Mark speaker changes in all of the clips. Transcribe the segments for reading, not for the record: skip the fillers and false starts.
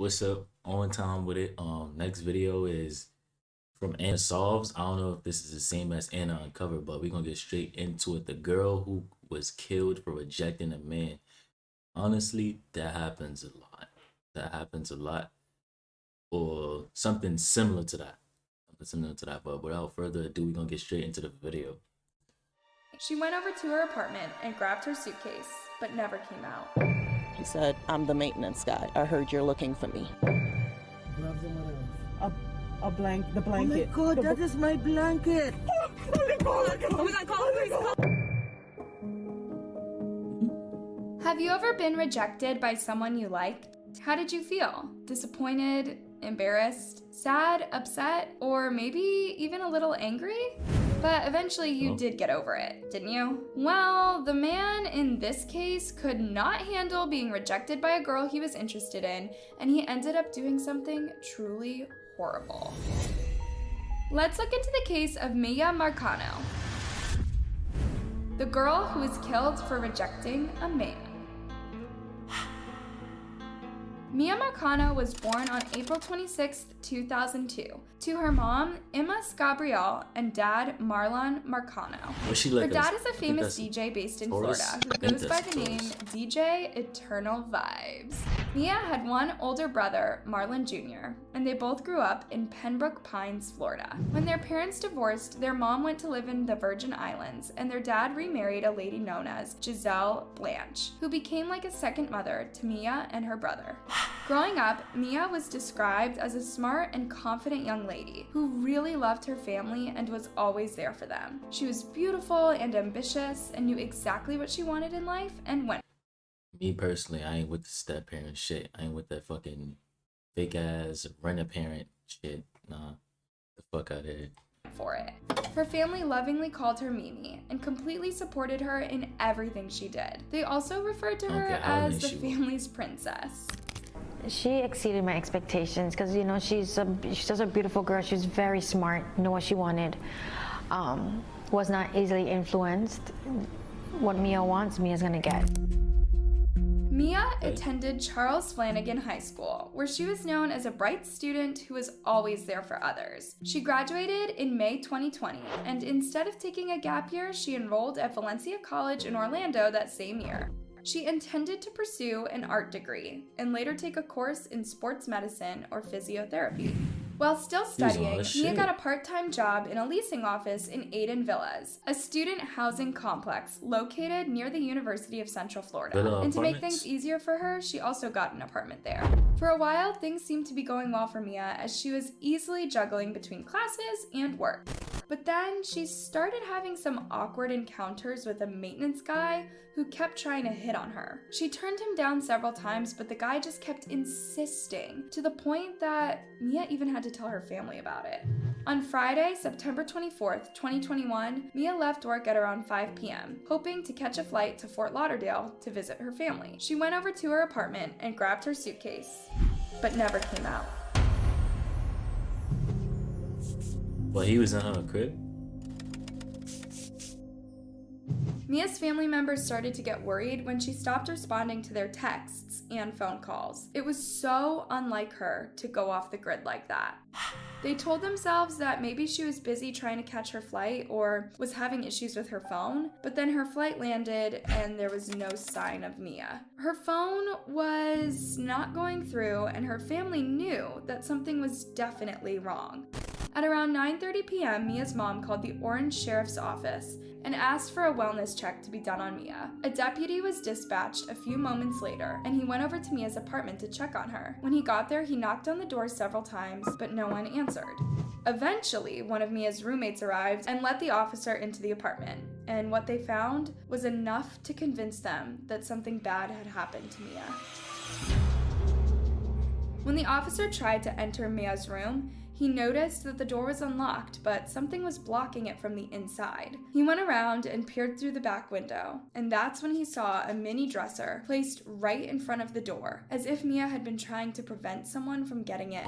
Speaker 1: What's up? On time with it. Next video is from Anna Solves. I don't know if this is the same as Anna Uncovered, but we're gonna get straight into it. The girl who was killed for rejecting a man. Honestly, that happens a lot. That happens a lot. Or something similar to that. Something similar to that. But without further ado, we're gonna get straight into the video.
Speaker 2: She went over to her apartment and grabbed her suitcase, but never came out.
Speaker 3: He said, "I'm the maintenance guy. I heard you're looking for me."
Speaker 4: Gloves and what else? The blanket.
Speaker 5: Oh my God, that is my blanket.
Speaker 2: Have you ever been rejected by someone you liked? How did you feel? Disappointed, embarrassed, sad, upset, or maybe even a little angry? But eventually you did get over it, didn't you? Well, the man in this case could not handle being rejected by a girl he was interested in, and he ended up doing something truly horrible. Let's look into the case of Mia Marcano, the girl who was killed for rejecting a man. Mia Marcano was born on April 26, 2002, to her mom, Emma Gabrielle, and dad, Marlon Marcano. Her dad is a famous DJ based in Florida who goes by the name DJ Eternal Vibes. Mia had one older brother, Marlon Jr., and they both grew up in Pembroke Pines, Florida. When their parents divorced, their mom went to live in the Virgin Islands, and their dad remarried a lady known as Giselle Blanche, who became like a second mother to Mia and her brother. Growing up, Mia was described as a smart and confident young lady who really loved her family and was always there for them. She was beautiful and ambitious and knew exactly what she wanted in life and went.
Speaker 1: Me personally, I ain't with the step parent shit. I ain't with that fucking fake ass rent a parent shit. Nah, the fuck out of here.
Speaker 2: For it. Her family lovingly called her Mimi and completely supported her in everything she did. They also referred to her as the family's princess.
Speaker 6: She exceeded my expectations because, you know, she's just a beautiful girl. She was very smart, knew what she wanted, was not easily influenced. What Mia wants, Mia's gonna get.
Speaker 2: Mia attended Charles Flanagan High School, where she was known as a bright student who was always there for others. She graduated in May 2020, and instead of taking a gap year, she enrolled at Valencia College in Orlando that same year. She intended to pursue an art degree and later take a course in sports medicine or physiotherapy. While still studying, Mia got a part-time job in a leasing office in Aiden Villas, a student housing complex located near the University of Central Florida. And to make things easier for her, she also got an apartment there. For a while, things seemed to be going well for Mia as she was easily juggling between classes and work. But then she started having some awkward encounters with a maintenance guy who kept trying to hit on her. She turned him down several times, but the guy just kept insisting, to the point that Mia even had to tell her family about it. On Friday, September 24th, 2021, Mia left work at around 5 p.m., hoping to catch a flight to Fort Lauderdale to visit her family. She went over to her apartment and grabbed her suitcase, but never came out.
Speaker 1: Well, he was in her crib?
Speaker 2: Mia's family members started to get worried when she stopped responding to their texts and phone calls. It was so unlike her to go off the grid like that. They told themselves that maybe she was busy trying to catch her flight or was having issues with her phone, but then her flight landed and there was no sign of Mia. Her phone was not going through and her family knew that something was definitely wrong. At around 9:30 p.m., Mia's mom called the Orange Sheriff's Office and asked for a wellness check to be done on Mia. A deputy was dispatched a few moments later, and he went over to Mia's apartment to check on her. When he got there, he knocked on the door several times, but no one answered. Eventually, one of Mia's roommates arrived and let the officer into the apartment, and what they found was enough to convince them that something bad had happened to Mia. When the officer tried to enter Mia's room, he noticed that the door was unlocked, but something was blocking it from the inside. He went around and peered through the back window, and that's when he saw a mini dresser placed right in front of the door, as if Mia had been trying to prevent someone from getting in.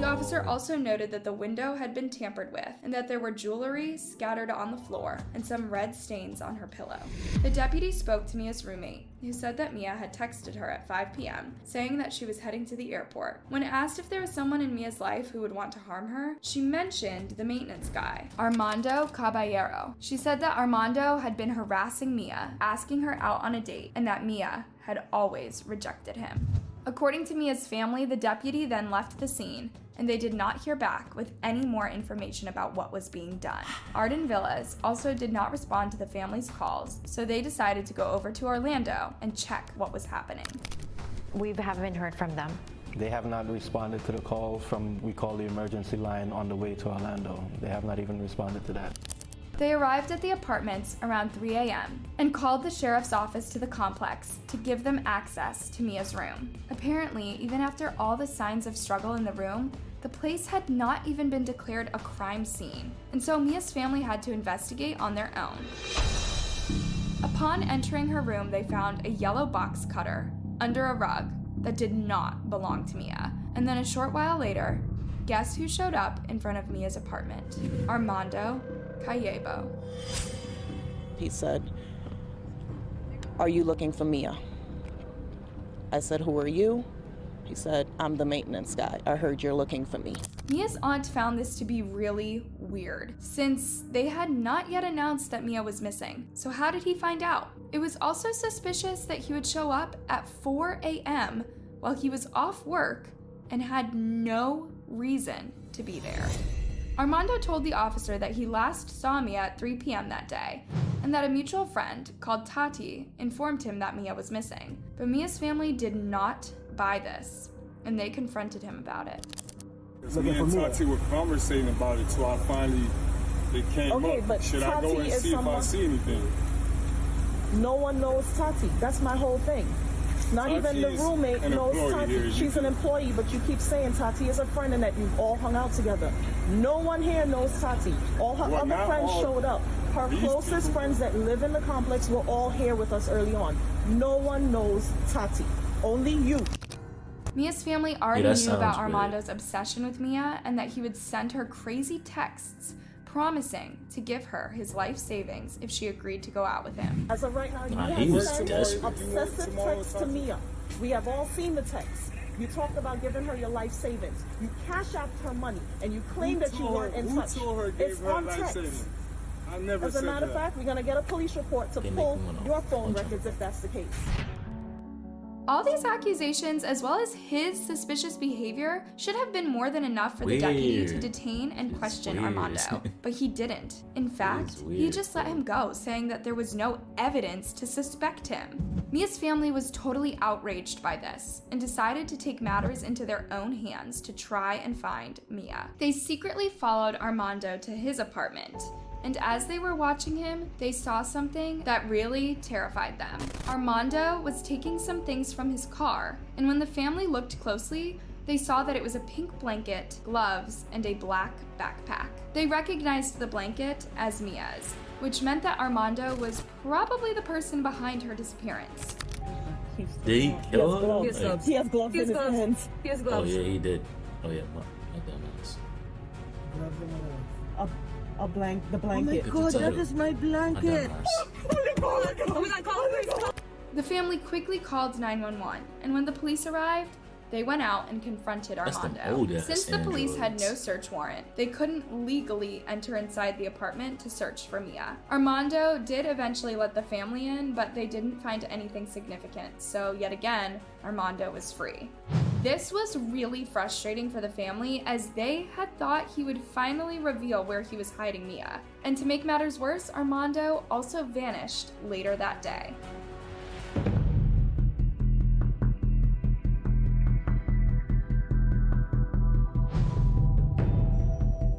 Speaker 2: The officer also noted that the window had been tampered with, and that there were jewelry scattered on the floor, and some red stains on her pillow. The deputy spoke to Mia's roommate, who said that Mia had texted her at 5 p.m. saying that she was heading to the airport. When asked if there was someone in Mia's life who would want to harm her, she mentioned the maintenance guy, Armando Caballero. She said that Armando had been harassing Mia, asking her out on a date, and that Mia had always rejected him. According to Mia's family, the deputy then left the scene, and they did not hear back with any more information about what was being done. Arden Villas also did not respond to the family's calls, so they decided to go over to Orlando and check what was happening.
Speaker 6: We haven't heard from them.
Speaker 7: They have not responded to the call from, we call the emergency line on the way to Orlando. They have not even responded to that.
Speaker 2: They arrived at the apartments around 3 a.m. and called the sheriff's office to the complex to give them access to Mia's room. Apparently, even after all the signs of struggle in the room, the place had not even been declared a crime scene, and so Mia's family had to investigate on their own. Upon entering her room, they found a yellow box cutter under a rug that did not belong to Mia. And then a short while later, guess who showed up in front of Mia's apartment? Armando Callebo.
Speaker 3: He said, "Are you looking for Mia?" I said, "Who are you?" He said, "I'm the maintenance guy. I heard you're looking for me."
Speaker 2: Mia's aunt found this to be really weird, since they had not yet announced that Mia was missing. So how did he find out? It was also suspicious that he would show up at 4 a.m. while he was off work and had no reason to be there. Armando told the officer that he last saw Mia at 3 p.m. that day, and that a mutual friend called Tati informed him that Mia was missing. But Mia's family did not buy this, and they confronted him about it.
Speaker 8: Me and Tati were conversating about it till I finally, it came up.
Speaker 4: But
Speaker 8: Should I go and see if I see anything?
Speaker 4: No one knows Tati. That's my whole thing. Not
Speaker 8: Tati
Speaker 4: even the
Speaker 8: is
Speaker 4: roommate
Speaker 8: an
Speaker 4: knows
Speaker 8: employee
Speaker 4: Tati.
Speaker 8: here.
Speaker 4: She's an employee, but you keep saying Tati is a friend and that you've all hung out together. No one here knows Tati. All her
Speaker 8: Well,
Speaker 4: other
Speaker 8: not
Speaker 4: friends
Speaker 8: all
Speaker 4: showed up. Her
Speaker 8: these
Speaker 4: closest
Speaker 8: people.
Speaker 4: friends that live in the complex were all here with us early on. No one knows Tati. Only you.
Speaker 2: Mia's family already
Speaker 1: that
Speaker 2: knew about
Speaker 1: sounds weird.
Speaker 2: Armando's obsession with Mia and that he would send her crazy texts promising to give her his life savings if she agreed to go out with him.
Speaker 4: As of right now, you
Speaker 1: Nah,
Speaker 4: have
Speaker 1: he was
Speaker 4: sent
Speaker 1: desperate.
Speaker 4: obsessive
Speaker 8: Tomorrow,
Speaker 4: texts to
Speaker 8: Tati.
Speaker 4: Mia. We have all seen the texts. You talked about giving her your life savings. You cash out her money, and you claim that you weren't in touch.
Speaker 8: Who told her gave
Speaker 4: It's
Speaker 8: her
Speaker 4: on
Speaker 8: life
Speaker 4: text.
Speaker 8: savings? I never
Speaker 4: As a
Speaker 8: said
Speaker 4: matter of
Speaker 8: that.
Speaker 4: fact, we're going to get a police report to
Speaker 1: They make
Speaker 4: pull
Speaker 1: him an
Speaker 4: your phone
Speaker 1: bunch of-
Speaker 4: records if that's the case.
Speaker 2: All these accusations, as well as his suspicious behavior, should have been more than enough for the deputy to
Speaker 1: Weird.
Speaker 2: detain and
Speaker 1: It's
Speaker 2: question
Speaker 1: weird.
Speaker 2: Armando. But he didn't. In fact, he
Speaker 1: weird.
Speaker 2: just let him go, saying that there was no evidence to suspect him. Mia's family was totally outraged by this and decided to take matters into their own hands to try and find Mia. They secretly followed Armando to his apartment. And as they were watching him, they saw something that really terrified them. Armando was taking some things from his car, and when the family looked closely, they saw that it was a pink blanket, gloves, and a black backpack. They recognized the blanket as Mia's, which meant that Armando was probably the person behind her disappearance.
Speaker 1: Did he kill her?
Speaker 4: He has
Speaker 1: Like-
Speaker 4: He has gloves in his hands.
Speaker 1: oh yeah, he did. Oh yeah, my dumbass.
Speaker 4: The
Speaker 5: Oh my
Speaker 4: blanket.
Speaker 5: God,
Speaker 1: tell
Speaker 5: that
Speaker 1: you.
Speaker 5: is my
Speaker 1: My
Speaker 5: blanket.
Speaker 1: dumbass.
Speaker 2: The family quickly called 911, and when the police arrived, they went out and confronted
Speaker 1: That's them
Speaker 2: Armando.
Speaker 1: old-ass
Speaker 2: Since the police had no
Speaker 1: androids.
Speaker 2: search warrant, they couldn't legally enter inside the apartment to search for Mia. Armando did eventually let the family in, but they didn't find anything significant, so yet again, Armando was free. This was really frustrating for the family as they had thought he would finally reveal where he was hiding Mia. And to make matters worse, Armando also vanished later that day.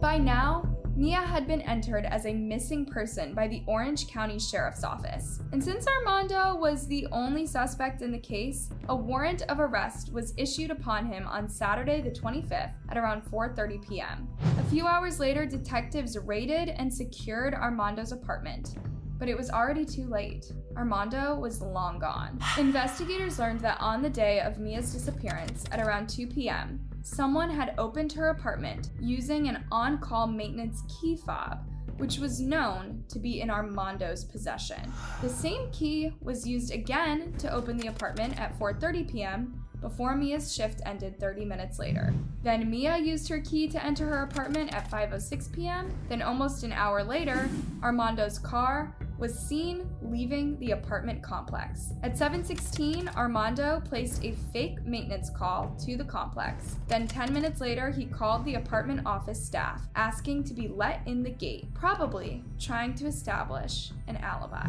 Speaker 2: By now, Mia had been entered as a missing person by the Orange County Sheriff's Office. And since Armando was the only suspect in the case, a warrant of arrest was issued upon him on Saturday the 25th at around 4:30 p.m. A few hours later, detectives raided and secured Armando's apartment. But it was already too late. Armando was long gone. Investigators learned that on the day of Mia's disappearance at around 2 p.m., someone had opened her apartment using an on-call maintenance key fob, which was known to be in Armando's possession. The same key was used again to open the apartment at 4:30 p.m. before Mia's shift ended 30 minutes later. Then Mia used her key to enter her apartment at 5:06 p.m. Then almost an hour later, Armando's car was seen leaving the apartment complex. At 7:16, Armando placed a fake maintenance call to the complex. Then 10 minutes later, he called the apartment office staff, asking to be let in the gate, probably trying to establish an alibi.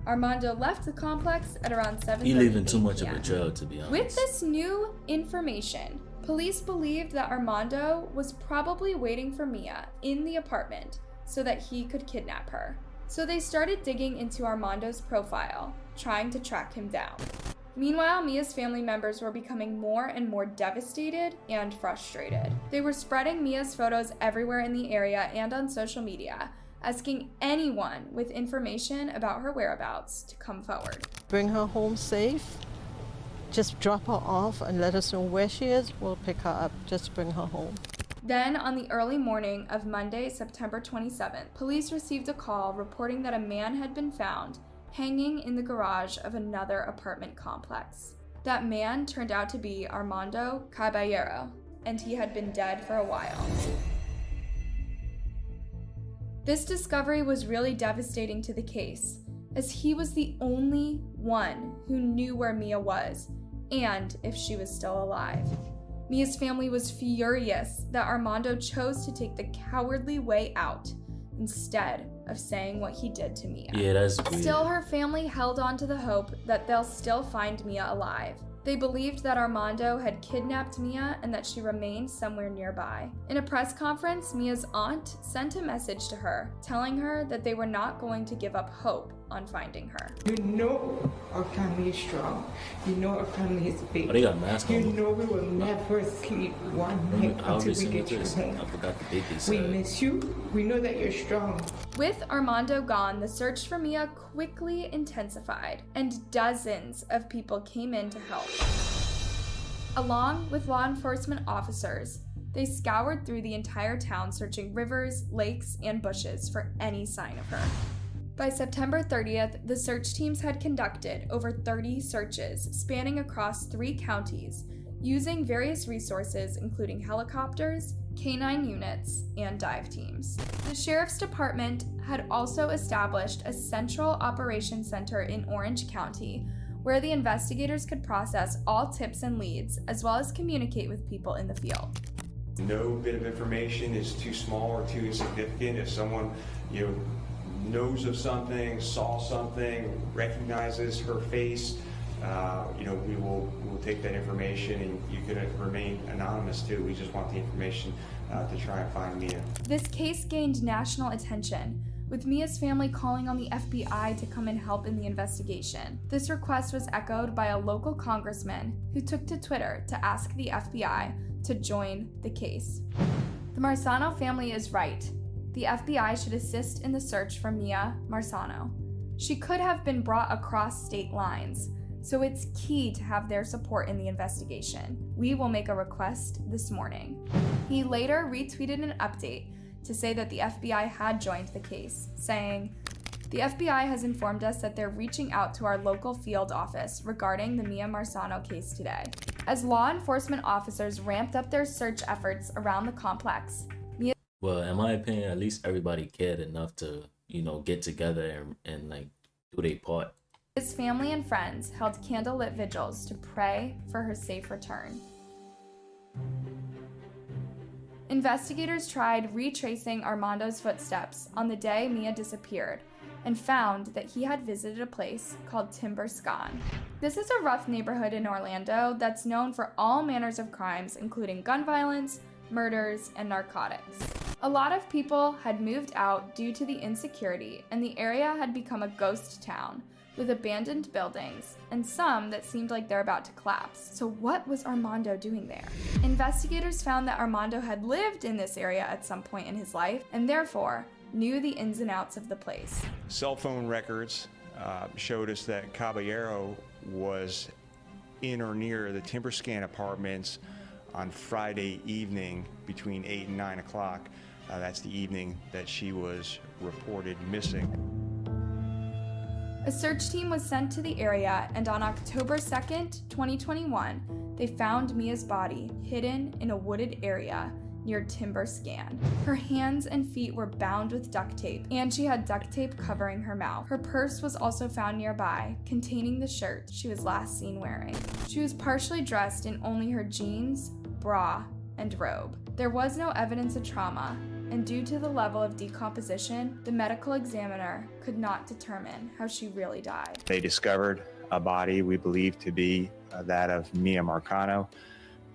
Speaker 2: Armando left the complex at around 7:30
Speaker 1: He leaving too much
Speaker 2: p.m.
Speaker 1: of a trail, to be honest.
Speaker 2: With this new information, police believed that Armando was probably waiting for Mia in the apartment so that he could kidnap her. So they started digging into Armando's profile, trying to track him down. Meanwhile, Mia's family members were becoming more and more devastated and frustrated. They were spreading Mia's photos everywhere in the area and on social media, asking anyone with information about her whereabouts to come forward.
Speaker 5: Bring her home safe. Just drop her off and let us know where she is. We'll pick her up. Just bring her home.
Speaker 2: Then, on the early morning of Monday, September 27th, police received a call reporting that a man had been found hanging in the garage of another apartment complex. That man turned out to be Armando Caballero, and he had been dead for a while. This discovery was really devastating to the case, as he was the only one who knew where Mia was and if she was still alive. Mia's family was furious that Armando chose to take the cowardly way out instead of saying what he did to Mia.
Speaker 1: Yeah, that's weird.
Speaker 2: Still, her family held on to the hope that they'll still find Mia alive. They believed that Armando had kidnapped Mia and that she remained somewhere nearby. In a press conference, Mia's aunt sent a message to her, telling her that they were not going to give up hope on finding her.
Speaker 9: You know our family is strong. You know our family is big.
Speaker 1: Oh, they got masks on.
Speaker 9: You know we will never sleep one night until we get you home.
Speaker 1: I forgot the date they
Speaker 9: We
Speaker 1: said.
Speaker 9: miss you. We know that you're strong.
Speaker 2: With Armando gone, the search for Mia quickly intensified, and dozens of people came in to help. Along with law enforcement officers, they scoured through the entire town searching rivers, lakes, and bushes for any sign of her. By September 30th, the search teams had conducted over 30 searches spanning across 3 counties, using various resources including helicopters, canine units, and dive teams. The Sheriff's Department had also established a central operations center in Orange County, where the investigators could process all tips and leads, as well as communicate with people in the field.
Speaker 10: No bit of information is too small or too insignificant. If someone, knows of something, saw something, recognizes her face, we will take that information, and you can remain anonymous too. We just want the information to try and find Mia.
Speaker 2: This case gained national attention, with Mia's family calling on the FBI to come and help in the investigation. This request was echoed by a local congressman who took to Twitter to ask the FBI to join the case. The Marzano family is right. The FBI should assist in the search for Mia Marzano. She could have been brought across state lines, so it's key to have their support in the investigation. We will make a request this morning. He later retweeted an update to say that the FBI had joined the case, saying, "The FBI has informed us that they're reaching out to our local field office regarding the Mia Marzano case today." As law enforcement officers ramped up their search efforts around the complex,
Speaker 1: Well, in my opinion, at least everybody cared enough to, get together and do their part.
Speaker 2: his family and friends held candlelit vigils to pray for her safe return. Investigators tried retracing Armando's footsteps on the day Mia disappeared and found that he had visited a place called Timber Scan. This is a rough neighborhood in Orlando that's known for all manners of crimes, including gun violence, murders, and narcotics. A lot of people had moved out due to the insecurity, and the area had become a ghost town with abandoned buildings and some that seemed like they're about to collapse. So what was Armando doing there? Investigators found that Armando had lived in this area at some point in his life and therefore knew the ins and outs of the place.
Speaker 10: Cell phone records showed us that Caballero was in or near the Timberscan apartments on Friday evening between 8 and 9 o'clock. That's the evening that she was reported missing.
Speaker 2: A search team was sent to the area, and on October 2nd, 2021, they found Mia's body hidden in a wooded area near Timber Scan. Her hands and feet were bound with duct tape, and she had duct tape covering her mouth. Her purse was also found nearby, containing the shirt she was last seen wearing. She was partially dressed in only her jeans, bra, and robe. There was no evidence of trauma, and due to the level of decomposition, the medical examiner could not determine how she really died.
Speaker 10: They discovered a body we believe to be that of Mia Marcano.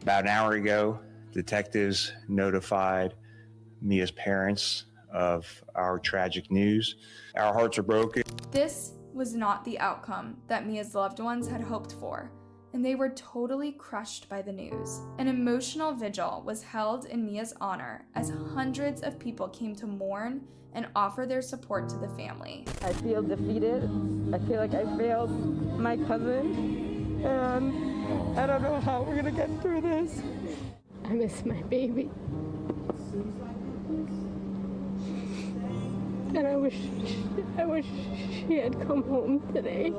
Speaker 10: About an hour ago, detectives notified Mia's parents of our tragic news. Our hearts are broken.
Speaker 2: This was not the outcome that Mia's loved ones had hoped for, and they were totally crushed by the news. An emotional vigil was held in Mia's honor as hundreds of people came to mourn and offer their support to the family.
Speaker 11: I feel defeated. I feel like I failed my cousin, and I don't know how we're gonna get through this.
Speaker 12: I miss my baby. And I wish she had come home today.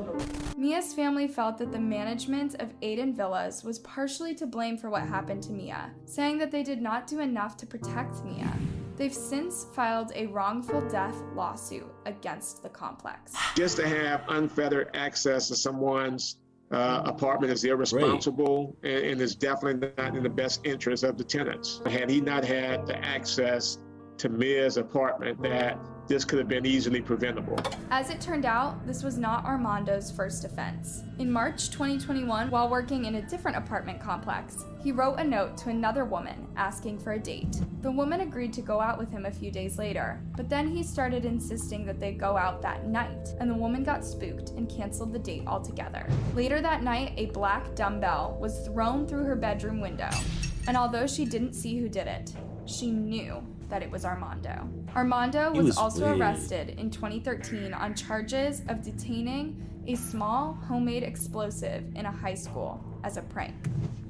Speaker 2: Mia's family felt that the management of Aiden Villas was partially to blame for what happened to Mia, saying that they did not do enough to protect Mia. They've since filed a wrongful death lawsuit against the complex.
Speaker 13: Just to have unfettered access to someone's apartment is irresponsible and is definitely not in the best interest of the tenants. Had he not had the access to Mia's apartment, that this could have been easily preventable.
Speaker 2: As it turned out, this was not Armando's first offense. In March 2021, while working in a different apartment complex, he wrote a note to another woman asking for a date. The woman agreed to go out with him a few days later, but then he started insisting that they go out that night, and the woman got spooked and canceled the date altogether. Later that night, a black dumbbell was thrown through her bedroom window, and although she didn't see who did it, she knew that it was Armando. Armando was also arrested in 2013 on charges of detaining a small homemade explosive in a high school as a prank.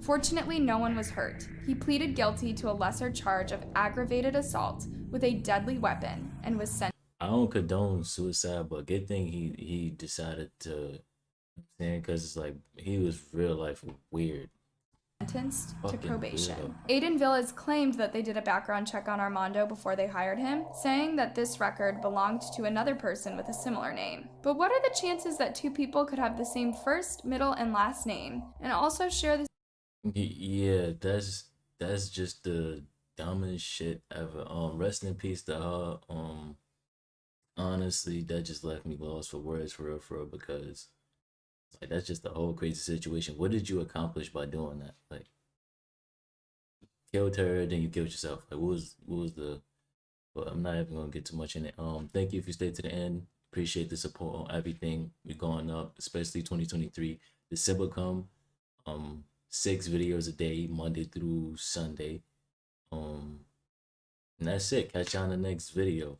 Speaker 2: Fortunately, no one was hurt. He pleaded guilty to a lesser charge of aggravated assault with a deadly weapon and was sentenced.
Speaker 1: I don't condone suicide, but good thing he decided to, because it's like he was real life weird.
Speaker 2: Sentenced to
Speaker 1: Fucking
Speaker 2: probation.
Speaker 1: weirdo.
Speaker 2: Aiden Villas claimed that they did a background check on Armando before they hired him, saying that this record belonged to another person with a similar name. But what are the chances that two people could have the same first, middle, and last name and also share the
Speaker 1: Yeah, that's just the dumbest shit ever. Rest in peace to her. Honestly, that just left me lost for words, for real, because like that's just the whole crazy situation. What did you accomplish by doing that? Like, killed her, then you killed yourself. Like, what was the? But I'm not even gonna get too much in it. Thank you if you stayed to the end. Appreciate the support on everything. We're going up, especially 2023. December come. 6 videos a day, Monday through Sunday. And that's it. Catch you on the next video.